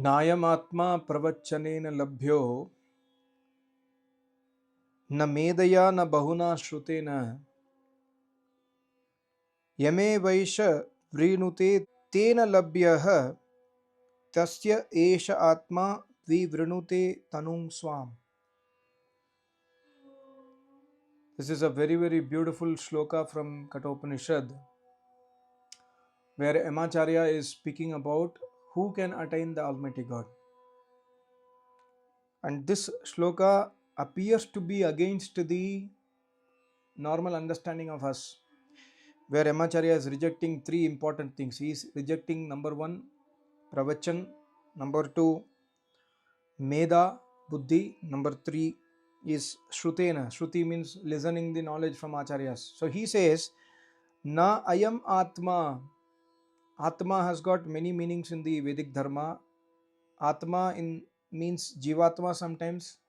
नायमात्मा प्रवचनेन लभ्यो न मेधया न बहुना श्रुतेन यमे वैश वृणुते तेन लभ्यः तस्य एष आत्मा विवृणुते तनुं स्वाम. This is a very, very beautiful shloka from Kathopanishad, where Amacharya is speaking about who can attain the Almighty God. And this shloka appears to be against the normal understanding of us, where Amacharya is rejecting three important things. He is rejecting number one, pravachan, number two, Meda, Buddhi, number three is Shrutena. Shruti means listening the knowledge from Acharyas. So he says, Na ayam Atma. Atma has got many meanings in the Vedic Dharma. Atma means Jivatma sometimes.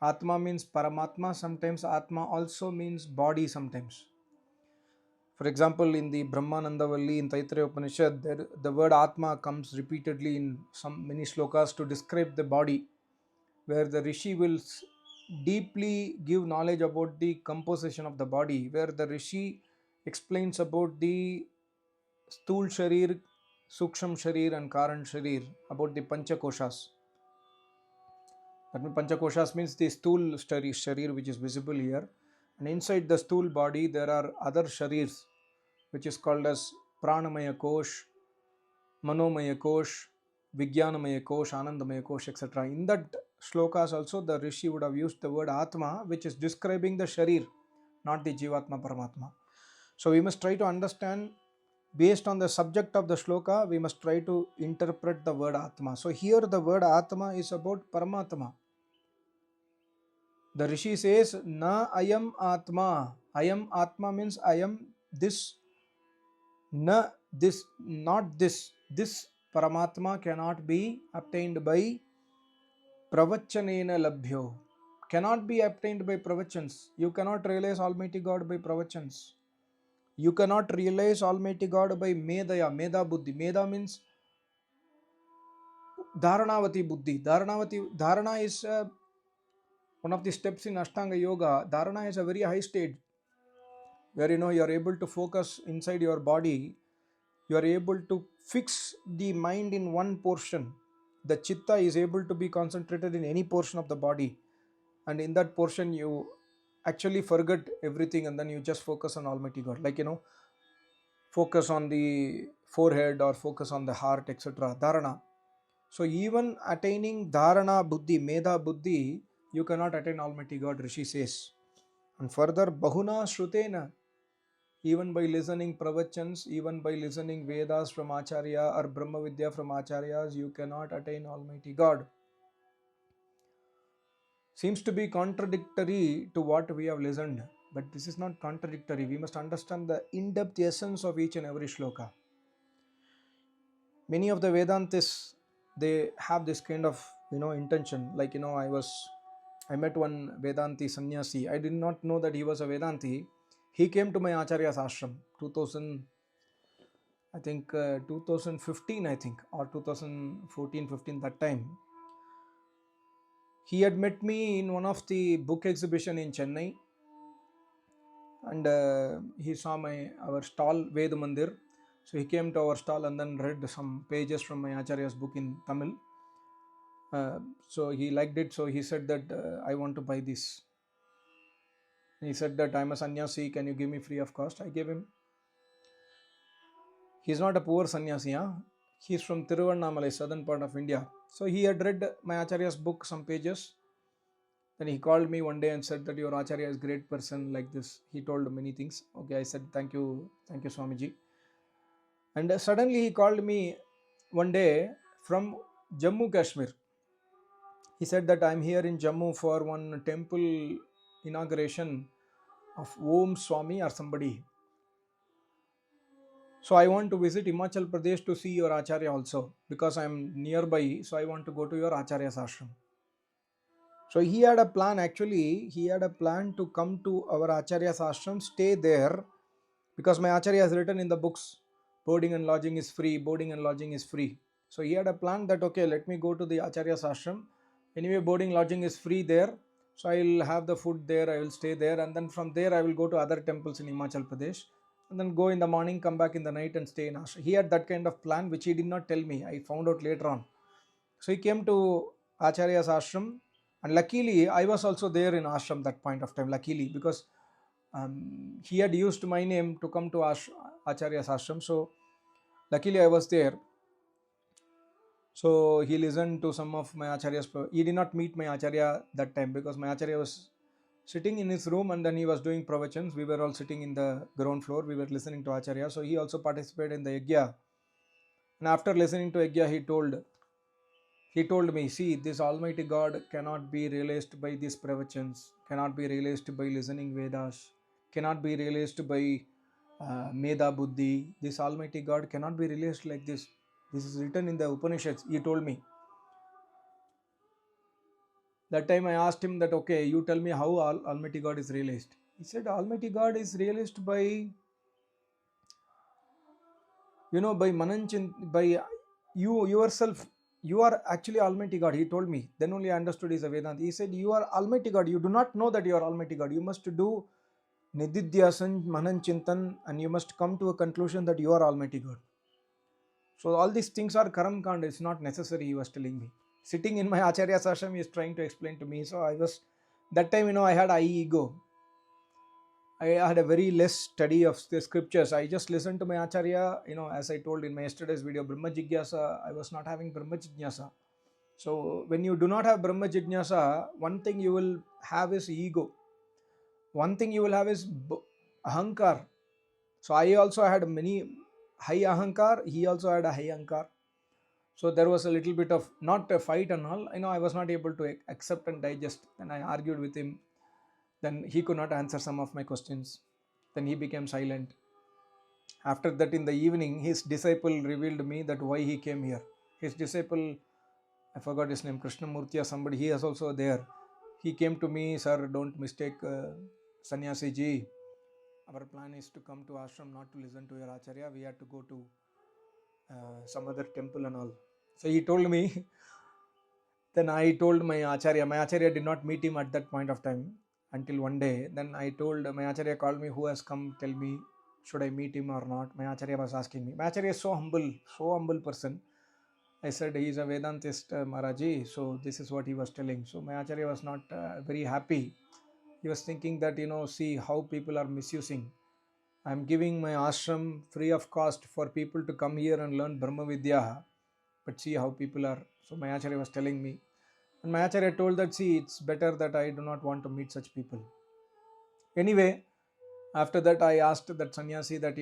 Atma means Paramatma sometimes. Atma also means body sometimes. For example, in the Brahmanandavalli in Taittiriya Upanishad, the word Atma comes repeatedly in many shlokas to describe the body, where the Rishi will deeply give knowledge about the composition of the body, where the Rishi explains about the Sthul Sharir, Suksham Sharir and Karan Sharir, about the Panchakoshas. That means Panchakoshas means the Sthul Sharir which is visible here, and inside the Sthul body there are other Sharirs which is called as Pranamaya Kosh, Manomaya Kosh, Vijnanamaya Kosh, Anandamaya Kosh, etc. In that shlokas also the Rishi would have used the word Atma, which is describing the Sharir, not the Jivatma Paramatma. So we must try to understand, based on the subject of the shloka, we must try to interpret the word Atma. So here the word Atma is about Paramatma. The Rishi says, Na ayam Atma. Ayam Atma means I am this. Na this, not this. This Paramatma cannot be obtained by pravachanena labhyo. Cannot be obtained by pravachans. You cannot realize Almighty God by pravachans. You cannot realize Almighty God by medaya, meda buddhi. Meda means dharanavati buddhi. Dharana is one of the steps in Ashtanga Yoga. Dharana is a very high stage where you are able to focus inside your body. You are able to fix the mind in one portion. The chitta is able to be concentrated in any portion of the body, and in that portion you actually forget everything and then you just focus on Almighty God, like focus on the forehead or focus on the heart, etc. Dharana. So even attaining dharana buddhi, meda buddhi, you cannot attain Almighty God, Rishi says. And further, bahuna shrutena, even by listening pravachans, even by listening Vedas from Acharya or Brahma Vidya from Acharyas, you cannot attain Almighty God. Seems to be contradictory to what we have listened, but this is not contradictory. We must understand the in-depth essence of each and every shloka. Many of the Vedantists, they have this kind of intention, like I met one Vedanti sannyasi. I did not know that he was a Vedanti. He came to my Acharya's ashram 2015 or 2014-15, that time. He had met me in one of the book exhibition in Chennai, and he saw our stall Ved Mandir. So he came to our stall and then read some pages from my Acharya's book in Tamil. So he liked it, so he said that I want to buy this. He said that I'm a sannyasi, can you give me free of cost? I gave him. He's not a poor sannyasi, he's from Tiruvannamalai, southern part of India. So he had read my Acharya's book, some pages. Then he called me one day and said that your Acharya is a great person, like this. He told many things. Okay, I said thank you Swamiji. And suddenly he called me one day from Jammu Kashmir. He said that I'm here in Jammu for one temple inauguration of Om Swami or somebody. So I want to visit Himachal Pradesh to see your Acharya also, because I'm nearby, so I want to go to your Acharya's ashram. So he had a plan, to come to our Acharya's ashram, stay there, because my Acharya has written in the books, boarding and lodging is free. So he had a plan that, okay, let me go to the Acharya's ashram. Anyway, boarding lodging is free there, so I will have the food there, I will stay there, and then from there I will go to other temples in Himachal Pradesh, and then go in the morning, come back in the night, and stay in ashram. He had that kind of plan, which he did not tell me. I found out later on. So he came to Acharya's ashram, and luckily I was also there in ashram that point of time, luckily, because he had used my name to come to Acharya's ashram. So luckily I was there. So he listened to some of my acharyas. He did not meet my acharya that time, because my acharya was sitting in his room and then he was doing pravachans. We were all sitting in the ground floor. We were listening to acharya. So he also participated in the yajna. And after listening to yajna, he told me, see, this Almighty God cannot be realized by these pravachans, cannot be realized by listening Vedas, cannot be realized by Meda Buddhi. This Almighty God cannot be realized like this. This is written in the Upanishads. He told me. That time I asked him that, okay, you tell me how Almighty God is realized. He said, Almighty God is realized by, by by you yourself. You are actually Almighty God. He told me. Then only I understood his Vedanta. He said, you are Almighty God. You do not know that you are Almighty God. You must do Nididhyasan, Manan Chintan, and you must come to a conclusion that you are Almighty God. So all these things are Karam Kand. It's not necessary, he was telling me. Sitting in my Acharya's ashram, he is trying to explain to me. So I was, that time, I had high ego. I had a very less study of the scriptures. I just listened to my Acharya, as I told in my yesterday's video, Brahma Jigyasa, I was not having Brahma Jigyasa. So when you do not have Brahma Jigyasa, one thing you will have is ego. One thing you will have is ahankar. So I also had many high ahankar. He also had a high ahankar. So there was a little bit of, not a fight and all. I was not able to accept and digest. And I argued with him. Then he could not answer some of my questions. Then he became silent. After that, in the evening, his disciple revealed me that why he came here. His disciple, I forgot his name, Krishnamurti or somebody, he is also there. He came to me, sir, don't mistake Sannyasi ji. Our plan is to come to ashram, not to listen to your acharya. We had to go to some other temple and all. So he told me. Then I told my acharya. My acharya did not meet him at that point of time until one day. Then I told my acharya, called me, who has come, tell me, should I meet him or not? My acharya was asking me. My acharya is so humble person. I said, he is a Vedantist, Maharaji. So this is what he was telling. So my acharya was not very happy. He was thinking that, see how people are misusing. I am giving my ashram free of cost for people to come here and learn Brahma Vidya. But see how people are. So my acharya was telling me. And my acharya told that, see, it's better that I do not want to meet such people. Anyway, after that, I asked that sannyasi that,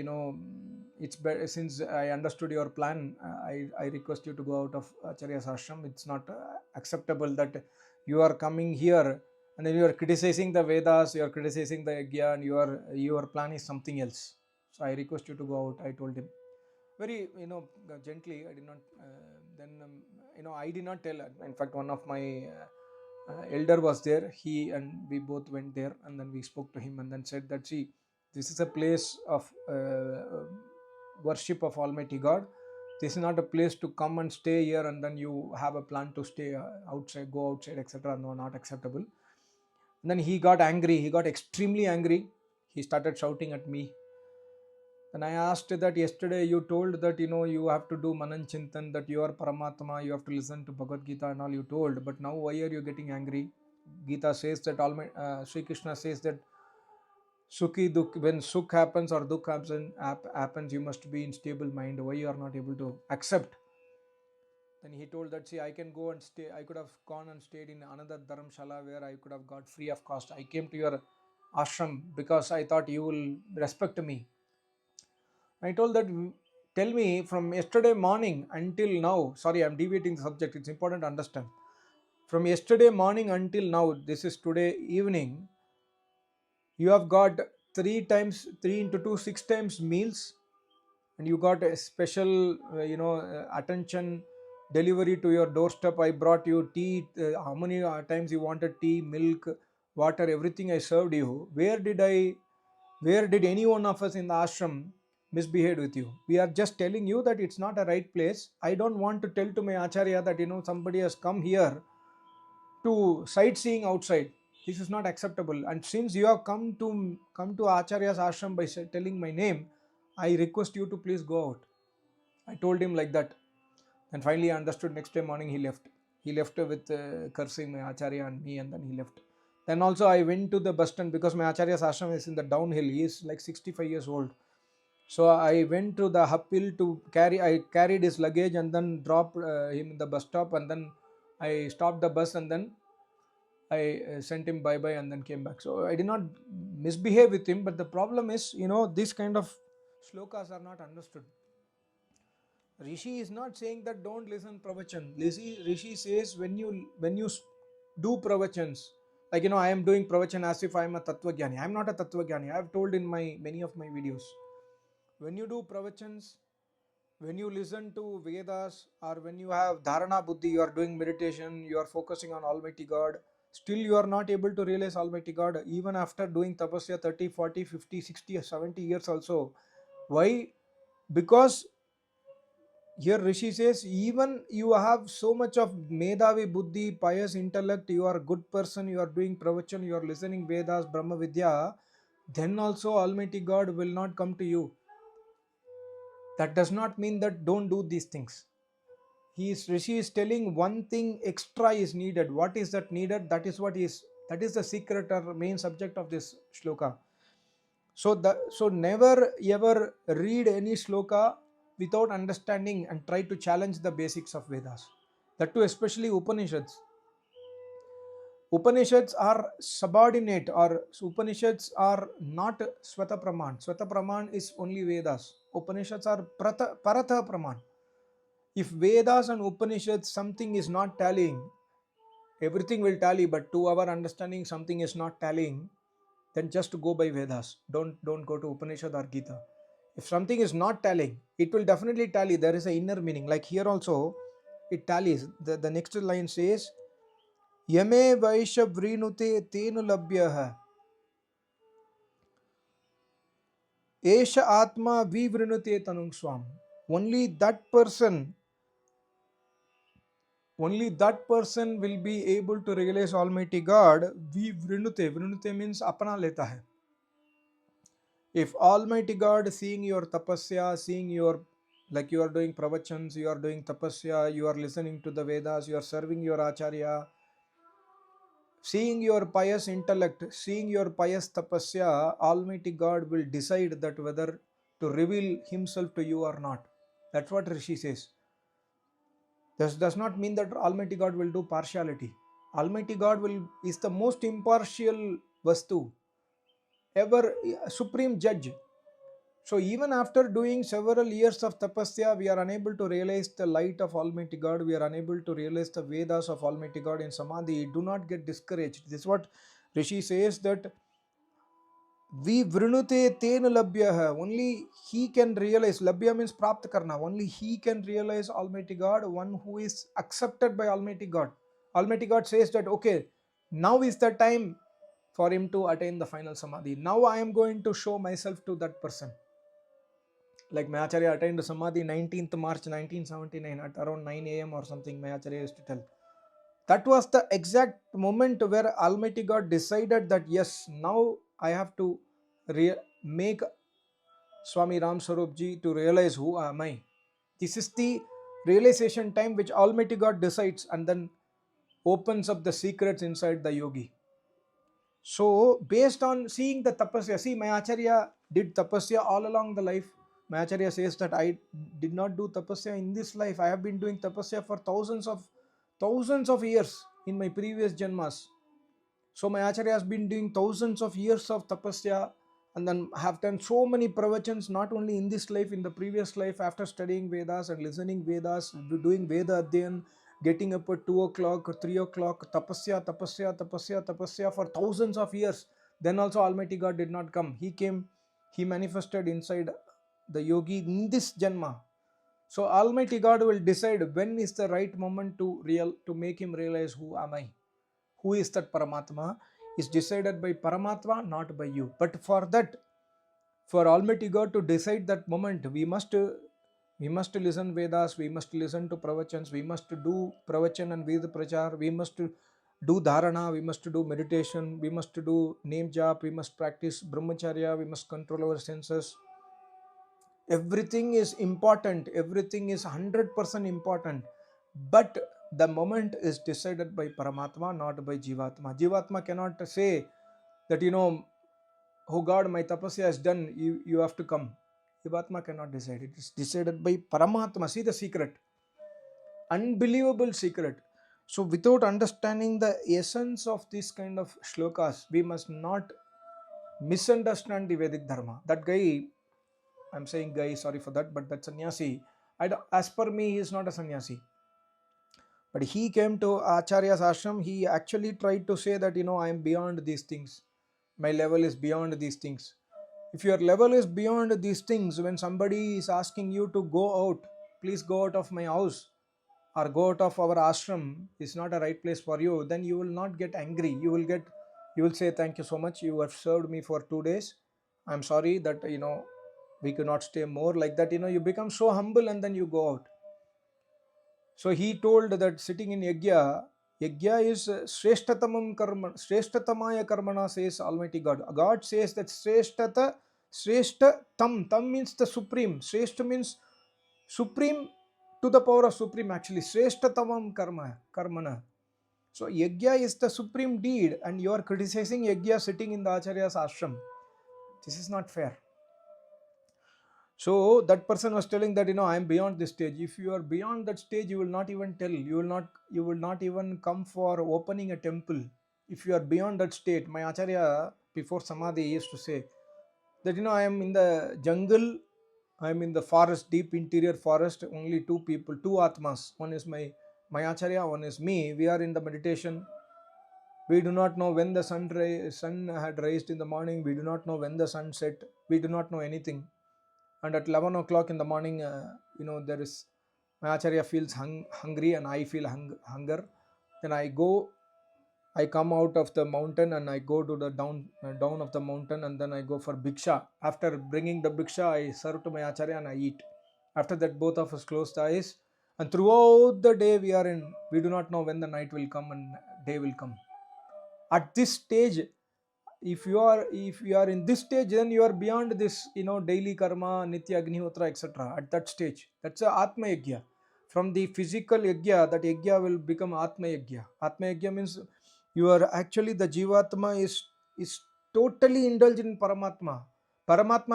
it's better, since I understood your plan, I request you to go out of Acharya's ashram. It's not acceptable that you are coming here and then you are criticizing the Vedas, you are criticizing the Yajna, and your plan is something else. So I request you to go out, I told him. Very, gently. I did not, I did not tell. In fact, one of my elder was there. He and we both went there, and then we spoke to him and then said that, see, this is a place of worship of Almighty God. This is not a place to come and stay here and then you have a plan to stay outside, go outside, etc. No, not acceptable. And then he got angry. He got extremely angry. He started shouting at me. And I asked that, yesterday you told that, you have to do Manan Chintan, that you are Paramatma, you have to listen to Bhagavad Gita and all you told. But now why are you getting angry? Gita says that, Sri Krishna says that, Sukhi Dukh, when Sukh happens or Dukh happens, you must be in stable mind. Why you are not able to accept? Then he told that, see, I can go and stay. I could have gone and stayed in another Dharamshala where I could have got free of cost. I came to your ashram because I thought you will respect me. I told that, tell me, from yesterday morning until now, sorry, I'm deviating the subject, it's important to understand. From yesterday morning until now, this is today evening, you have got 3 into 2, 6 times meals, and you got a special, attention delivery to your doorstep. I brought you tea, how many times you wanted tea, milk, water, everything I served you. Where did any one of us in the ashram misbehaved with you. We are just telling you that it's not a right place. I don't want to tell to my acharya that somebody has come here to sightseeing outside. This is not acceptable. And since you have come to acharya's ashram by telling my name, I request you to please go out. I told him like that. And finally I understood. Next day morning he left. He left with cursing my acharya and me, and then he left. Then also I went to the bus stand because my acharya's ashram is in the downhill. He is like 65 years old. So I went to the uphill to carry. I carried his luggage and then dropped him in the bus stop, and then I stopped the bus, and then I sent him bye bye and then came back. So I did not misbehave with him, but the problem is, this kind of shlokas are not understood. Rishi is not saying that don't listen pravachan. Rishi says when you do pravachans, like I am doing pravachan as if I am a tattvagyani. I am not a tattvagyani. I have told in my many of my videos. When you do pravachans, when you listen to Vedas, or when you have dharana buddhi, you are doing meditation, you are focusing on Almighty God, still you are not able to realize Almighty God even after doing tapasya 30, 40, 50, 60, 70 years also. Why? Because here Rishi says, even you have so much of Medhavi buddhi, pious intellect, you are a good person, you are doing pravachan, you are listening Vedas, Brahma Vidya, then also Almighty God will not come to you. That does not mean that don't do these things. Rishi is telling one thing extra is needed. What is that needed? That is the secret or main subject of this shloka. So never ever read any shloka without understanding and try to challenge the basics of Vedas. That too, especially Upanishads. Upanishads are subordinate, or Upanishads are not Swata Praman. Swata Praman is only Vedas. Upanishads are Paratha Praman. If Vedas and Upanishads something is not tallying, everything will tally, but to our understanding something is not tallying, then just go by Vedas. Don't go to Upanishad or Gita. If something is not tallying, it will definitely tally. There is an inner meaning. Like here also, it tallies. The next line says, Yame Vaisha Vrinute Tenu Labhyah Esha Atma Vivrinute Tanung Swam. Only that person will be able to realize Almighty God. Vrinute means apna leta hai. If Almighty God seeing your tapasya, seeing your, like you are doing pravachans, you are doing tapasya, you are listening to the Vedas, you are serving your acharya, seeing your pious intellect, seeing your pious tapasya, Almighty God will decide that whether to reveal himself to you or not. That's what Rishi says. This does not mean that Almighty God will do partiality. Almighty God is the most impartial vastu, ever supreme judge. So even after doing several years of tapasya, we are unable to realize the light of Almighty God. We are unable to realize the Vedas of Almighty God in Samadhi. Do not get discouraged. This is what Rishi says, that we vrinute ten labhyah. Only he can realize. Labhya means prapt karna. Only he can realize Almighty God, one who is accepted by Almighty God. Almighty God says that, okay, now is the time for him to attain the final Samadhi. Now I am going to show myself to that person. Like my Acharya attained Samadhi 19th March 1979 at around 9 a.m. or something, my Acharya used to tell. That was the exact moment where Almighty God decided that yes, now I have to make Swami Ram Swarup Ji to realize who am I. This is the realization time which Almighty God decides and then opens up the secrets inside the yogi. So based on seeing the tapasya, see my Acharya did tapasya all along the life. My Acharya says that I did not do tapasya in this life. I have been doing tapasya for thousands of years in my previous janmas. So my Acharya has been doing thousands of years of tapasya, and then have done so many pravachans, not only in this life, in the previous life, after studying Vedas and listening Vedas, doing Veda Adhyan, getting up at 2 o'clock or 3 o'clock, tapasya for thousands of years. Then also Almighty God did not come. He came, he manifested inside the yogi in this janma. So Almighty God will decide when is the right moment to make him realize who am I. Who is that Paramatma is decided by Paramatma, not by you. But for For Almighty God to decide that moment, we must listen Vedas, we must listen to pravachans, we must do pravachan and Veda prachar, we must do dharana, we must do meditation, we must do name jap, we must practice brahmacharya, we must control our senses. Everything is important, everything is 100% important, but the moment is decided by Paramatma, not by Jivatma. Jivatma cannot say that, oh God, my tapasya is done, you have to come. Jivatma cannot decide. It is decided by Paramatma. See the secret. Unbelievable secret. So without understanding the essence of this kind of shlokas, we must not misunderstand the Vedic Dharma. That guy, I'm saying guy, sorry for that, but that sannyasi, as per me, he is not a sannyasi. But he came to Acharya's ashram, he actually tried to say that, I am beyond these things. My level is beyond these things. If your level is beyond these things, when somebody is asking you to go out, please go out of my house or go out of our ashram, is not a right place for you, then you will not get angry. You will say, thank you so much. You have served me for 2 days. I'm sorry that, we could not stay more, like that. You become so humble and then you go out. So he told that sitting in Yajna is Shreshtatamam karma, Shreshtatamaya karmana, says Almighty God. God says that Tam means the supreme. Shreshta means supreme to the power of supreme, actually. Shreshtatamam karmana. So Yajna is the supreme deed, and you are criticizing Yajna sitting in the Acharya's ashram. This is not fair. So that person was telling that, I am beyond this stage. If you are beyond that stage, you will not even tell. You will not even come for opening a temple. If you are beyond that state, my Acharya before Samadhi used to say that, I am in the jungle, I am in the forest, deep interior forest, only two people, two Atmas. One is my Acharya, one is me. We are in the meditation. We do not know when the sun had raised in the morning. We do not know when the sun set. We do not know anything. And at 11 o'clock in the morning, there is, my Acharya feels hungry and I feel hunger. Then I come out of the mountain and I go to the down of the mountain, and then I go for bhiksha. After bringing the bhiksha, I serve to my Acharya and I eat. After that, both of us close the eyes, and throughout the day we do not know when the night will come and day will come. At this stage, if you are in this stage, then you are beyond this, daily karma, nitya agnihotra, etc. At that stage, that's a atma yajna. From the physical yajna, that yajna will become atma yajna. Atma yajna means you are actually, the jivatma is totally indulged in Paramatma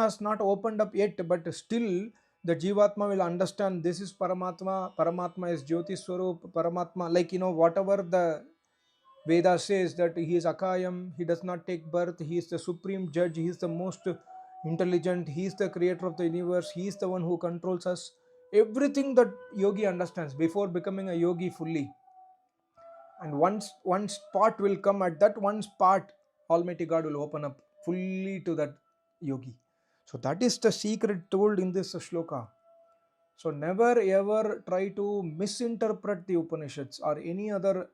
has not opened up yet, but still the jivatma will understand this is Paramatma is Jyoti Swarup. Paramatma, like, whatever the Veda says, that he is Akayam, he does not take birth, he is the supreme judge, he is the most intelligent, he is the creator of the universe, he is the one who controls us. Everything that yogi understands before becoming a yogi fully. And once one spot will come, at that one spot, Almighty God will open up fully to that yogi. So that is the secret told in this shloka. So never ever try to misinterpret the Upanishads or any other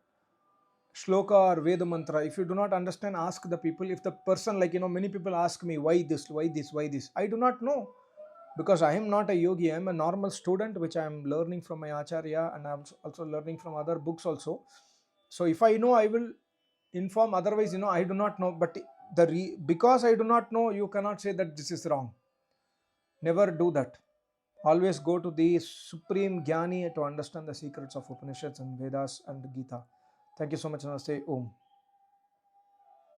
shloka or Veda mantra. If you do not understand, ask the people. If the person, like, many people ask me, why this, why this, why this? I do not know, because I am not a yogi. I am a normal student, which I am learning from my Acharya, and I am also learning from other books also. So if I know, I will inform. Otherwise, I do not know. But because I do not know, you cannot say that this is wrong. Never do that. Always go to the supreme Jnani to understand the secrets of Upanishads and Vedas and Gita. Thank you so much. Namaste. Om.